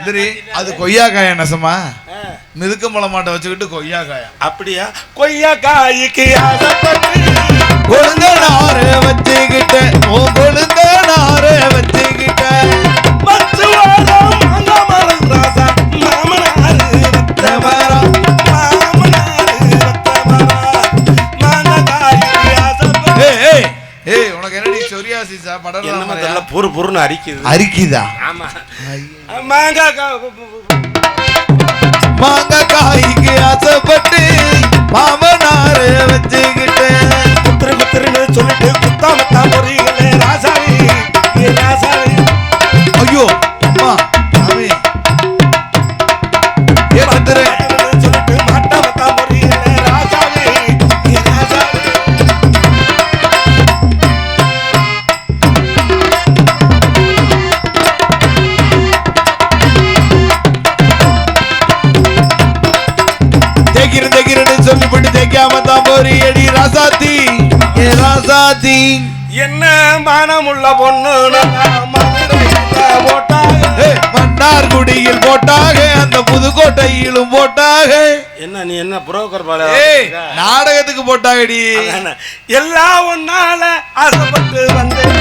சரி, அது கொய்யாக்காய நெசமா? மிதுக்க பழமாட்டை வச்சுக்கிட்டு கொய்யாக்காயா? அப்படியா? கொய்யாக்காய்க்கு கொழுந்த நாரை வச்சுக்கிட்ட கொழுந்த நாரை வச்சுக்கிட்ட உனக்கு என்னடி சொரியாசிஸா? படம் புருன்னு அரிக்குதா? ஆமா. மாங்காய்க்கு ஆசைப்பட்டு மாமனாரை வச்சுக்கிட்டு குத்துரு குத்துருன்னு சொல்லிட்டு குத்தாமத்தா பொறிகளே ராசாவி ராசாவி. ஐயோ அம்மா சாமி, ஏ பத்திரே சொல்லிட்டு மாட்டாமத்தா பொறிகளே ராசாவி ராசாவி. தேக்கிறேன்னு சொல்லிவிட்டு தேக்காம தான் போறியடி ராசாத்தி ஏ ராசாத்தி. என்ன மானமுள்ள பொண்ணு போட்டாங்க, மன்னார்குடியில் போட்டாக, அந்த புதுக்கோட்டையிலும் போட்டாக. என்ன நீ என்ன புரோக்கர் பால நாடகத்துக்கு போட்டாகடி. எல்லாம் ஒன்னால ஆசைப்பட்டு வந்தேன்,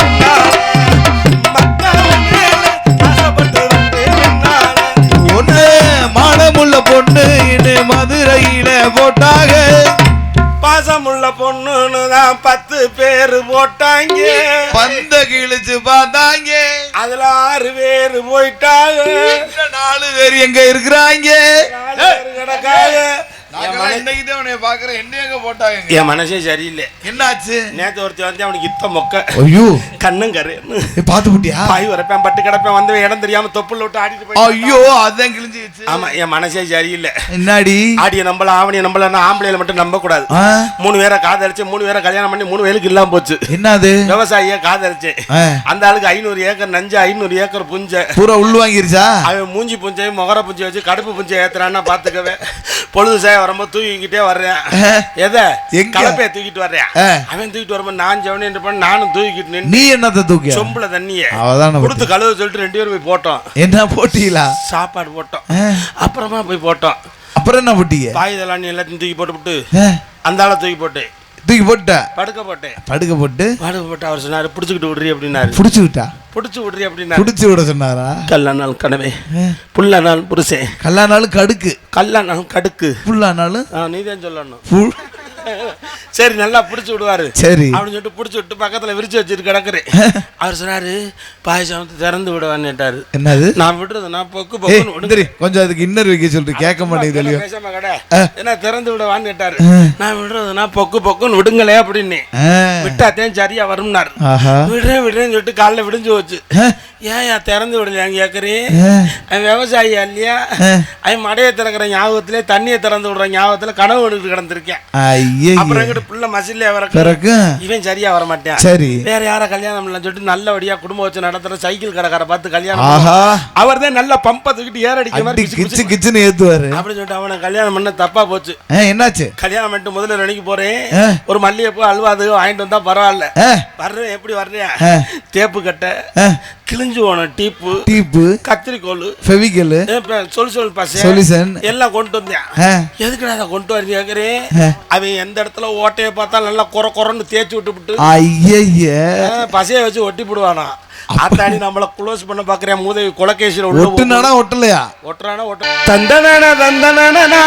ஆசைப்பட்டு வந்தேன். ஒண்ணு மானமுள்ள பொண்ணு மதுரையில போட்டாக, பாசமுள்ள பொண்ணுன்னு தான் 10 பேரு போட்டாங்க. பந்த கிழிச்சு பார்த்தாங்க, அதுல 6 பேரு போயிட்டாங்க. 4 பேர் எங்க இருக்கிறாங்க? என் மனசே சரியில்லை. என்னாச்சு? நேத்து ஒருத்தி வந்து அவனுக்கு இத்த மொக்க கண்ணும் கரு பாத்து புட்டியா? பாய் வரப்பேன் பட்டு கிடப்பேன் வந்து இடம் தெரியாம தொப்புல விட்டு ஆடிட்டு. ஐயோ அதான் கிழிஞ்சிச்சு. ஆமா, என் மனசே சரியில்லை. என்னாடி? ஆடிய நம்பல ஆவணிய நம்பல, ஆம்பளையில மட்டும் நம்ப கூடாது. 3 பேரை காதலிச்சு 3 பேரை கல்யாணம் பண்ணி 3 பேருக்கு இல்லாம போச்சு. என்னது? விவசாயிய காதலிச்சு அந்த ஆளுக்கு 500 ஏக்கர் நஞ்சு 500 ஏக்கர் புஞ்ச பூரா உள் வாங்கிருச்சா? அவன் மூஞ்சி புஞ்சையும் முகர புஞ்சை வச்சு கடுப்பு புஞ்சை ஏத்துறான்னா பாத்துக்கவே. பொழுது சாய வரும்போது தூக்கிக்கிட்டே வர்றேன். எதை? கலப்பைய தூக்கிட்டு வர்றேன். அவன் தூக்கிட்டு வரும்போது நான் ஜவனி பண்ண நானும் தூக்கிட்டு. நீ என்ன தூக்கி? சொம்புல தண்ணிய கொடுத்து கழுவ சொல்லிட்டு 2 பேரும் போய் போட்டோம். என்ன போட்டீங்களா? சாப்பாடு போட்டோம். அப்புறமா போய் போட்டோம். அப்புறம் என்ன போட்டீங்க? பாயுதெல்லாம் எல்லாத்தையும் தூக்கி போட்டு அந்த ஆளை தூக்கி போட்டு படுக்க போட்டேன். படுக்க போட்டு அவர் சொன்னாரு பிடிச்சுக்கிட்டு விடுறி அப்படின்னாரு. பிடிச்சு விடுறி அப்படின்னா பிடிச்சு விட சொன்னாரா? கல்லானாலும் கனவே, புல்லானாலும் புருஷன், கல்லானாலும் கடுக்கு, கல்லானாலும் கடுக்கு, புல்லானாலும் நீதான் சொல்லணும். சரி நல்லா பிடிச்சு விடுவாரு. சரி அப்படின்னு சொல்லிட்டு பிடிச்சி விட்டு பக்கத்துல விரிச்சு வச்சுட்டு கிடக்குறேன். அவர் சொன்னாரு பாயசம் திறந்து விடுவான்னு கேட்டாரு. என்னது? நான் விடுறது நான் பொக்கு பொக்கு கொஞ்சம் அதுக்கு இன்னர் வைக்க சொல்லிட்டு கேட்க மாட்டேங்குது. பேசாம கடை என்ன திறந்து விடுவான்னு கேட்டாரு. நான் விடுறதுனா பொக்கு பொக்குன்னு விடுங்களே அப்படின்னு விட்டாத்தேன் சரியா வரும்னாரு. விடுறேன்னு சொல்லிட்டு காலைல விடிஞ்சு வச்சு ஏன் திறந்து விடலையான்னு கேட்குறேன். அவன் விவசாயி இல்லையா, அவன் மடையை திறக்கிற ஞாபகத்திலே தண்ணியை திறந்து விடுற ஞாபகத்துல கனவு எடுத்து கிடந்திருக்கேன். அப்புறம் எங்கிட்ட பிள்ளை மசிலே இவன் சரியா வர மாட்டேன். சரி வேற யார கல்யாணம் இல்லைன்னு சொல்லிட்டு நல்லபடியா குடும்பம் வச்சு நடத்துற சைக்கிள் கடைக்கார பார்த்து கல்யாணம். அவர் தான் நல்ல பம்பை தூக்கிட்டு ஏறடிக்க மாதிரி கிச்சுன்னு ஏத்துவாரு அப்படின்னு சொல்லிட்டு அவனை கல்யாணம் பண்ண தப்பா போச்சு. என்னாச்சு? கல்யாணம் பண்ணிட்டு முதல்ல நினைக்க போறேன், ஒரு மல்லிகைப்பூ அல்வாது வாங்கிட்டு வந்தா பரவாயில்ல. வர்றேன் எப்படி வர்றேன், தேப்பு கட்டை கிழிஞ்சு போன டீப்பு கத்திரிக்கோல் ஃபெவிகல் சொல் சொல்யூஷன் எல்லாம் கொண்டு வந்தேன். எதுக்குடா அதை கொண்டு வரீங்க கேக்குறேன். அவன் எந்த இடத்துல ஓட்டையை பார்த்தா நல்லா குறன்னு தேய்ச்சி விட்டு பசைய வச்சு ஒட்டி போடுவானா. ஆத்தாடி நம்மள க்ளோஸ் பண்ண பாக்குறேன். மூதவி கொலகேஷில ஒட்டுனானா ஒட்டலையா? ஒட்டுறானா ஒட்ட தந்தனானா தந்தனானா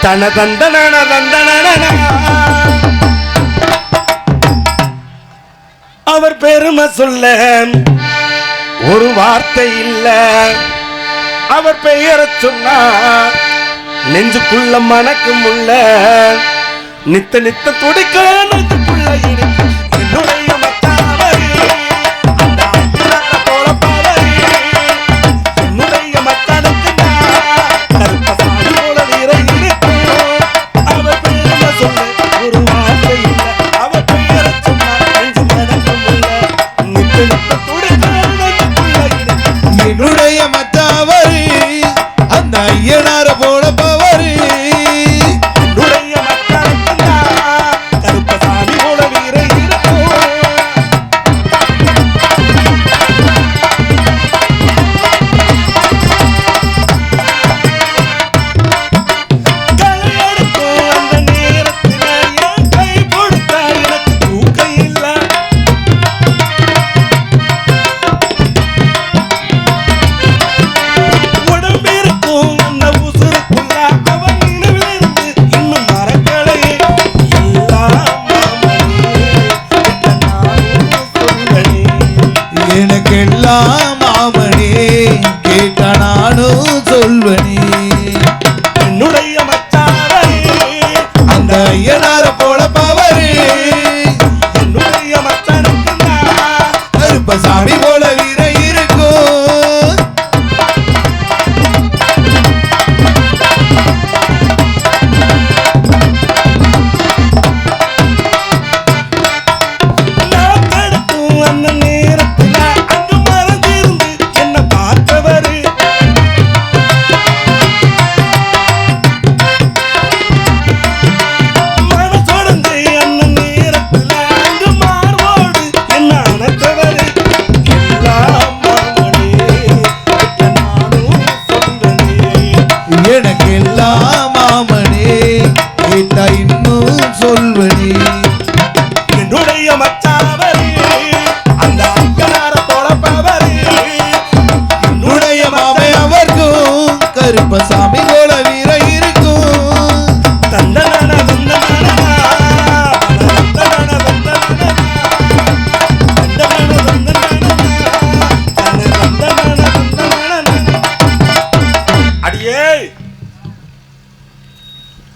தன தந்தனானா தந்தனானா. அவர் பெருமை சொல்ல ஒரு வார்த்தை இல்ல, அவர் பெயரை சொன்னா நெஞ்சுக்குள்ள மணக்கும் உள்ள நித்த நித்த துடிக்க நெஞ்சுக்குள்ள இருக்கு என்னுடைய மத்தாவரி அந்த போல பாவரி என்னுடைய மத்தானுக்கு கருப்பசாமி போல வீர இருக்கும். அவர் பெருமை சொல்ல ஒரு வார்த்தை இல்ல, அவர் பெயரை சொன்னா நெஞ்சு மணக்கும் உள்ள நித்த நித்த துடிக்க நெஞ்சுக்குள்ள இருக்கு என்னுடைய மத்தாவரி அந்த ஐயனார போல பவரி என்னுடைய மத்தானுக்கு கருப்பசாமி போல வீர எல்லாம் மாமனே கேட்ட நானும் சொல்வனே என்னுடைய மச்சாரே அந்த ஐயனார போல பவரே என்னுடைய மச்சானுக்கு கருப்பசாமி போல வீர இருக்கும் நான் தடுக்கும் அந்த நேரத்துல அங்கு மறந்திருந்து என்ன பார்த்தவரு மனசொடந்து அந்த நேரத்துல அங்கு மார்போடு என்ன அணைத்தவரு எல்லாம் மாமனே நானும் சொல்வனே எனக்கு எல்லாம் மாமனே கேட்டா இன்னும் சொல்வனே